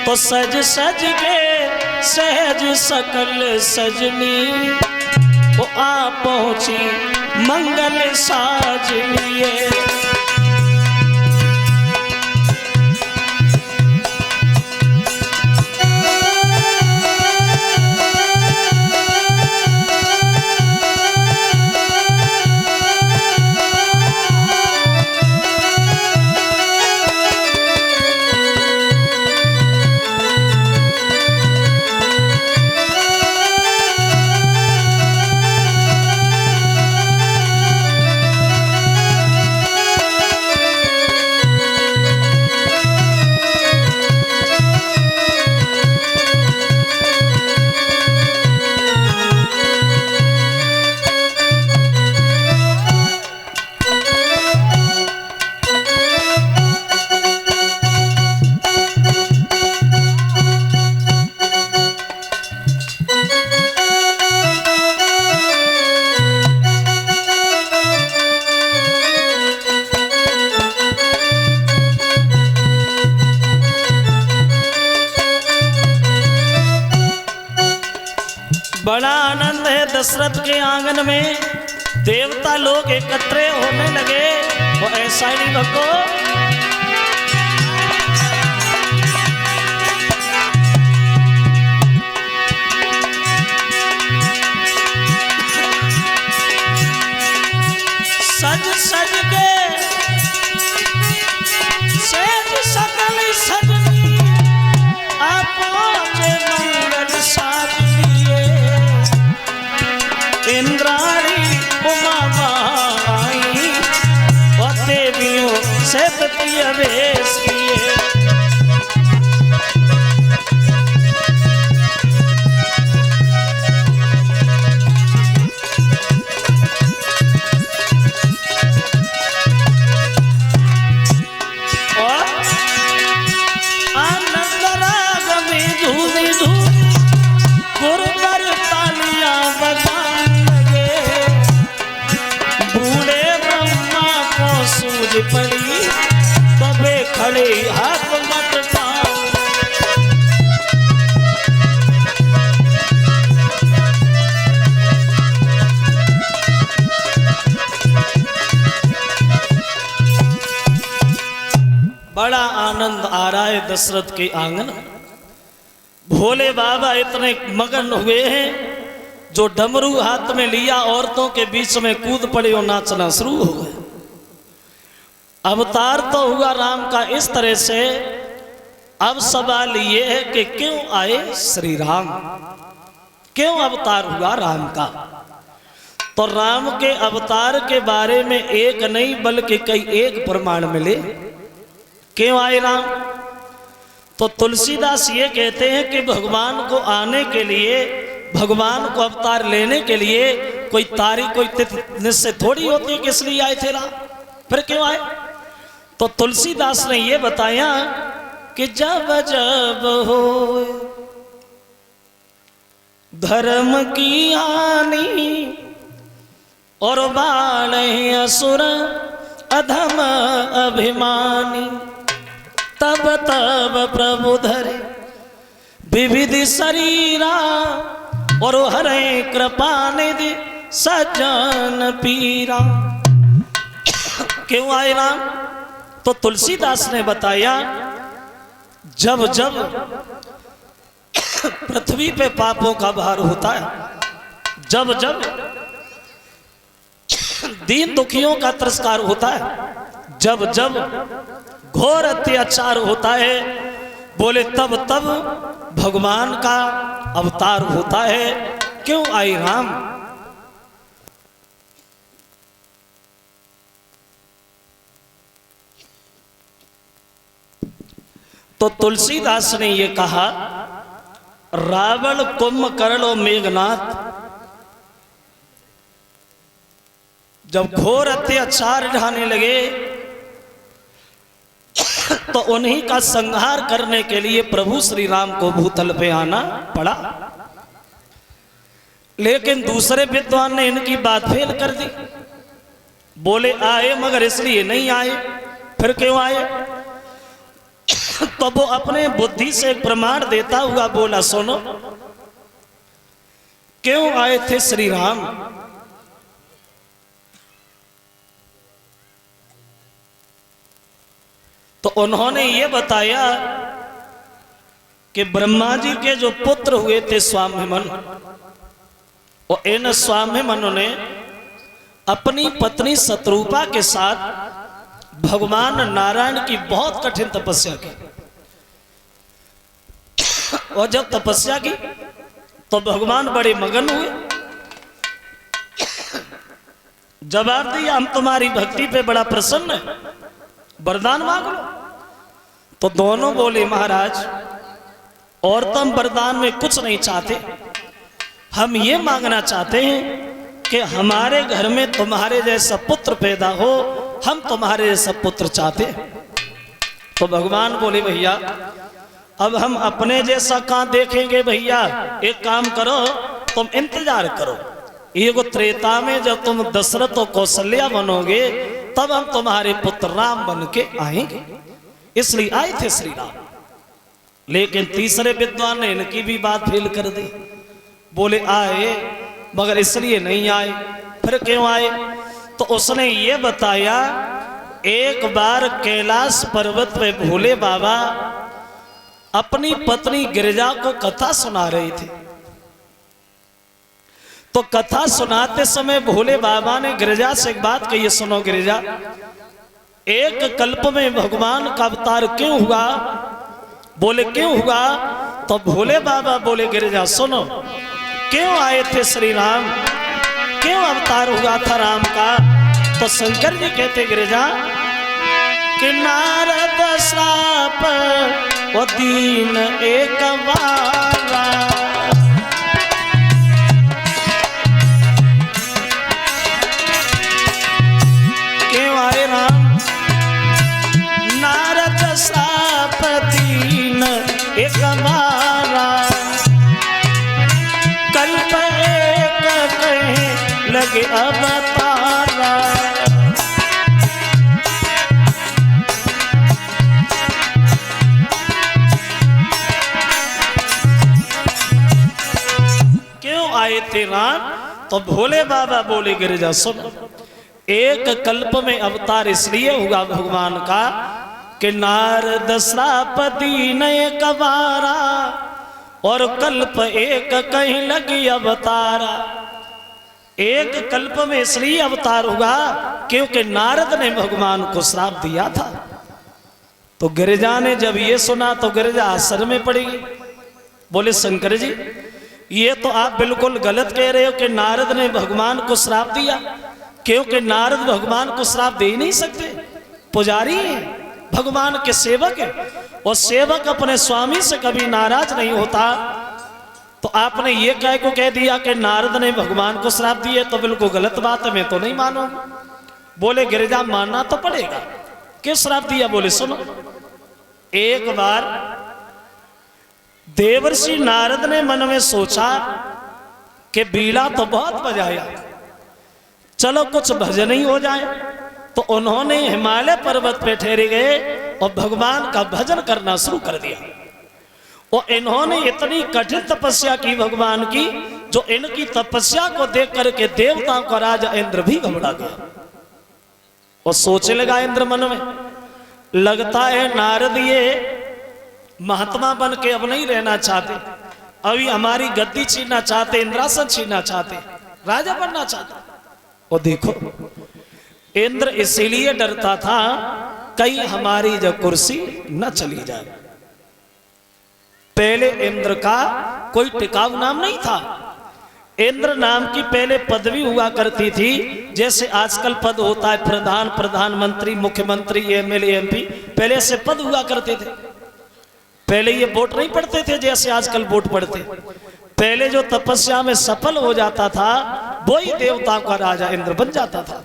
तो सज सज के सहज सकल सजनी वो आ पहुंची मंगल साज लिए। बड़ा आनंद है दशरथ के आंगन में, देवता लोग एकत्र होने लगे। वो ऐसा ही भक्तो सज सज के सेज सकल सजनी आप मंगल साज लिए। इंद्राणी उमा माई और देवियों से वेश किए। पड़ी तबे खड़े हाथ मत पाओ। बड़ा आनंद आ रहा है दशरथ के आंगन। भोले बाबा इतने मगन हुए हैं जो डमरू हाथ में लिया औरतों के बीच में कूद पड़े और नाचना शुरू हो गए। अवतार तो हुआ राम का इस तरह से। अब सवाल ये है कि क्यों आए श्री राम, क्यों अवतार हुआ राम का। तो राम के अवतार के बारे में एक नहीं बल्कि कई एक प्रमाण मिले। क्यों आए राम, तो तुलसीदास ये कहते हैं कि भगवान को आने के लिए, भगवान को अवतार लेने के लिए कोई तारीख कोई तिथि निश्चित थोड़ी होती है कि इसलिए आए थे राम। फिर क्यों आए, तो तुलसीदास ने ये बताया कि जब जब हो धर्म की हानि और बाढ़े असुर अधम अभिमानी, तब तब प्रभु धरे विविध शरीरा और हरे कृपा निधि सज्जन पीरा। क्यों आए राम, तो तुलसीदास ने बताया जब जब पृथ्वी पे पापों का भार होता है, जब जब दीन दुखियों का तिरस्कार होता है, जब जब घोर अत्याचार होता है, बोले तब तब भगवान का अवतार होता है। क्यों आए राम, तो तुलसीदास ने ये कहा रावण कुंभकर्ण और मेघनाथ जब घोर अत्याचार ढाने लगे तो उन्हीं का संहार करने के लिए प्रभु श्री राम को भूतल पे आना पड़ा। लेकिन दूसरे विद्वान ने इनकी बात फेल कर दी, बोले आए मगर इसलिए नहीं आए। फिर क्यों आए, तो वो अपने बुद्धि से एक प्रमाण देता हुआ बोला, सुनो, क्यों आए थे श्री राम? तो उन्होंने ये बताया कि ब्रह्मा जी के जो पुत्र हुए थे स्वामिमन, और इन स्वामिमन ने अपनी पत्नी शत्रुपा के साथ भगवान नारायण की बहुत कठिन तपस्या की। और जब तपस्या की तो भगवान बड़े मगन हुए, जवाब दिया, हम तुम्हारी भक्ति पे बड़ा प्रसन्न है, वरदान मांग लो। तो दोनों बोले, महाराज, और तो हम वरदान में कुछ नहीं चाहते, हम ये मांगना चाहते हैं कि हमारे घर में तुम्हारे जैसा पुत्र पैदा हो, हम तुम्हारे जैसा पुत्र चाहते हैं। तो भगवान बोले, भैया अब हम अपने जैसा कहां देखेंगे भैया, एक काम करो, तुम इंतजार करो, ये को त्रेता में जब तुम दशरथ और कौशल्या बनोगे तब हम तुम्हारे पुत्र राम बन के आएंगे। इसलिए आए थे श्री राम। लेकिन तीसरे विद्वान ने इनकी भी बात फेल कर दी, बोले आए मगर इसलिए नहीं आए। फिर क्यों आए? तो उसने ये बताया, एक बार कैलाश पर्वत पे भोले बाबा अपनी पत्नी गिरिजा को कथा सुना रहे थे। तो कथा सुनाते समय भोले बाबा ने गिरिजा से एक बात कही, सुनो गिरिजा, एक कल्प में भगवान का अवतार क्यों हुआ? बोले क्यों हुआ? तो भोले बाबा बोले, गिरिजा सुनो, क्यों आए थे श्री राम, क्यों अवतार हुआ था राम का? तो शंकर जी कहते, गिरिजा कि नारद श्राप वो दीन एक बारा, क्यों आए राम? नारद श्राप दीन एक बारा, कल्प एक कहे लगे अवतारा। क्यों आए थे राम? तो भोले बाबा बोले, गिरिजा सुन, एक कल्प में अवतार इसलिए हुआ भगवान का कि नारद श्राप दीन एक बारा, और कल्प एक कहीं लगी अवतारा। एक कल्प में इसलिए अवतार हुआ क्योंकि नारद ने भगवान को श्राप दिया था। तो गिरिजा ने जब ये सुना तो गिरिजा आश्चर्य में पड़ी, बोले शंकर जी ये तो आप बिल्कुल गलत कह रहे हो कि नारद ने भगवान को श्राप दिया, क्योंकि नारद भगवान को श्राप दे ही नहीं सकते, पुजारी है, भगवान के सेवक है, और सेवक अपने स्वामी से कभी नाराज नहीं होता। तो आपने ये कह दिया कि नारद ने भगवान को श्राप दिए, तो बिल्कुल गलत बात है, मैं तो नहीं मानूंगा। बोले गिरिजा मानना तो पड़ेगा, क्यों श्राप दिया? बोले सुनो, एक बार देवर्षि नारद ने मन में सोचा कि बीड़ा तो बहुत बजाया, चलो कुछ भजन ही हो जाए। तो उन्होंने हिमालय पर्वत पे ठहरे गए और भगवान का भजन करना शुरू कर दिया। और इन्होंने इतनी कठिन तपस्या की भगवान की, जो इनकी तपस्या को देख करके देवताओं का राजा इंद्र भी घबरा गया। और सोचने लगा इंद्र मन में, लगता है नारद ये महात्मा बन के अब नहीं रहना चाहते, अभी हमारी गद्दी छीनना चाहते, इंद्रासन छीनना चाहते, राजा बनना चाहते। और देखो इंद्र इसीलिए डरता था कहीं हमारी जो कुर्सी न चली जाए। पहले इंद्र का कोई टिकाऊ नाम नहीं था। इंद्र नाम की पहले पदवी हुआ करती थी, जैसे आजकल पद होता है प्रधान, प्रधानमंत्री, मुख्यमंत्री, एमएलए, एमपी, पहले से पद हुआ करते थे। पहले ये वोट नहीं पड़ते थे जैसे आजकल वोट पड़ते। पहले जो तपस्या में सफल हो जाता था वही देवता का राजा इंद्र बन जाता था।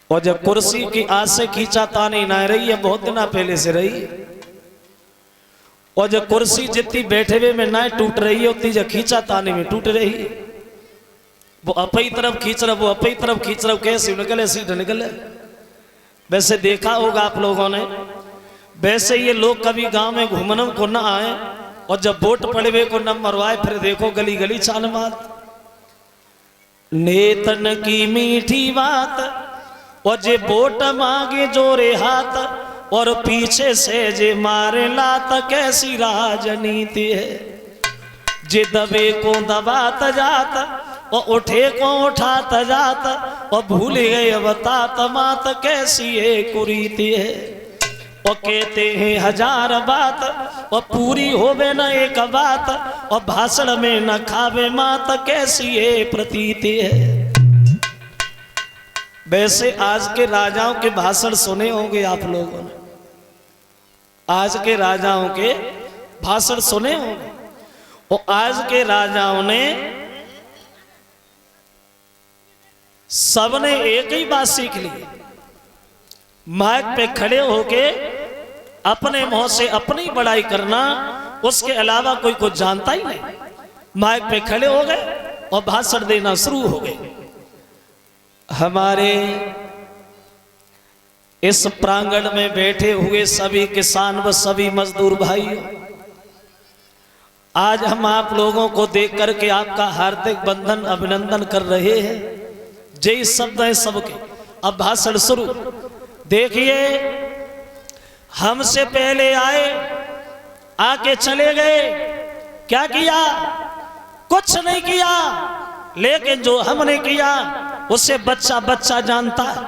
और जब कुर्सी की आस से खींचातानी ना रही है, बहुत दिन पहले से रही है। और जब कुर्सी जितनी बैठे हुए में ना टूट रही है, उतनी जब खींचातानी में टूट रही है। वो अपनी तरफ खींच रहा, वो अपनी तरफ खींच रहा, कैसे निकले सीट निकले। वैसे देखा होगा आप लोगों ने, वैसे ये लोग कभी गांव में घूमने को न आए और जब वोट पड़े को न मरवाए, फिर देखो गली गली चाल मार। नेतन की मीठी बात और जे वोट मांगे जोरे हाथ, और पीछे से जे मारे लात, कैसी राजनीति है। जे दबे को दबात जात और उठे को उठात जात, और भूल गए बतात मात, कैसी ये कुरीति है। और कहते हैं हजार बात और पूरी होवे न एक बात, और भाषण में न खावे मात, कैसी ये प्रतीति है। वैसे आज के राजाओं के भाषण सुने होंगे आप लोगों ने, आज के राजाओं के भाषण सुने होंगे। और आज के राजाओं ने सबने एक ही बात सीख ली, माइक पे खड़े होके अपने मुंह से अपनी बड़ाई करना, उसके अलावा कोई कुछ जानता ही नहीं। माइक पे खड़े हो गए और भाषण देना शुरू हो गए। हमारे इस प्रांगण में बैठे हुए सभी किसान व सभी मजदूर भाइयों, आज हम आप लोगों को देख करके आपका हार्दिक बंधन अभिनंदन कर रहे हैं। जय शब्द है सबके। अब भाषण शुरू। देखिए, हमसे पहले आए, आके चले गए, क्या किया? कुछ नहीं किया, लेकिन जो हमने किया उससे बच्चा बच्चा जानता है।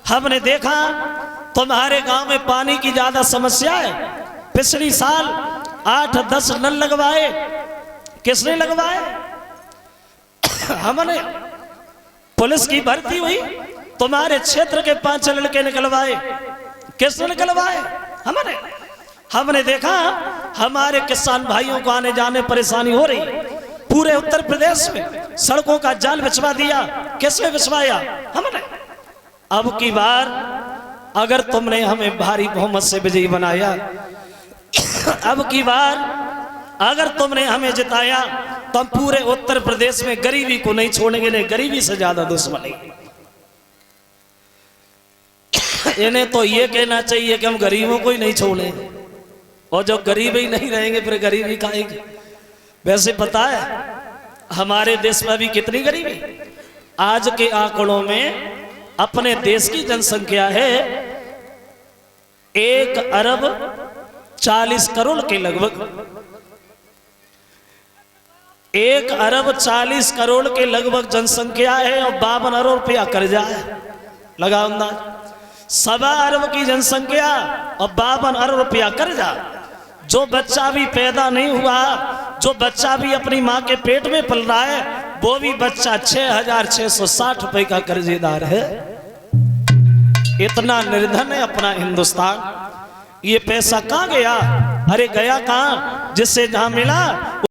हमने देखा तुम्हारे गांव में पानी की ज्यादा समस्या है, पिछली साल 8-10 नल लगवाए। किसने लगवाए? हमने। पुलिस की भर्ती हुई, तुम्हारे क्षेत्र के 5 लड़के निकलवाए। किसने निकलवाए? हमने देखा हमारे किसान भाइयों को आने जाने परेशानी हो रही, पूरे उत्तर प्रदेश में सड़कों का जाल बिछवा दिया। किसने बिछवाया? हमने। अब की बार अगर तुमने हमें भारी बहुमत से विजयी बनाया, अब की बार अगर तुमने हमें जिताया, तो हम पूरे उत्तर प्रदेश में गरीबी को नहीं छोड़ेंगे। नहीं, गरीबी से ज्यादा दुश्मनी। इन्हें तो ये कहना चाहिए कि हम गरीबों को ही नहीं छोड़ेंगे, और जो गरीब ही नहीं रहेंगे फिर गरीबी खाएंगे। वैसे पता है हमारे देश में अभी कितनी गरीबी? आज के आंकड़ों में अपने देश की जनसंख्या है 1 अरब 40 करोड़ के लगभग। 1 अरब 40 करोड़ के लगभग जनसंख्या है, और 52 अरब रुपया कर्जा है। लगा अंदाज? 1.25 अरब की जनसंख्या और 52 अरब रुपया कर्जा। जो बच्चा भी पैदा नहीं हुआ, जो बच्चा भी अपनी माँ के पेट में पल रहा है, वो भी बच्चा 6,660 रुपए का कर्जेदार है। इतना निर्धन है अपना हिंदुस्तान। ये पैसा कहाँ गया? अरे गया कहाँ? जिससे जहां मिला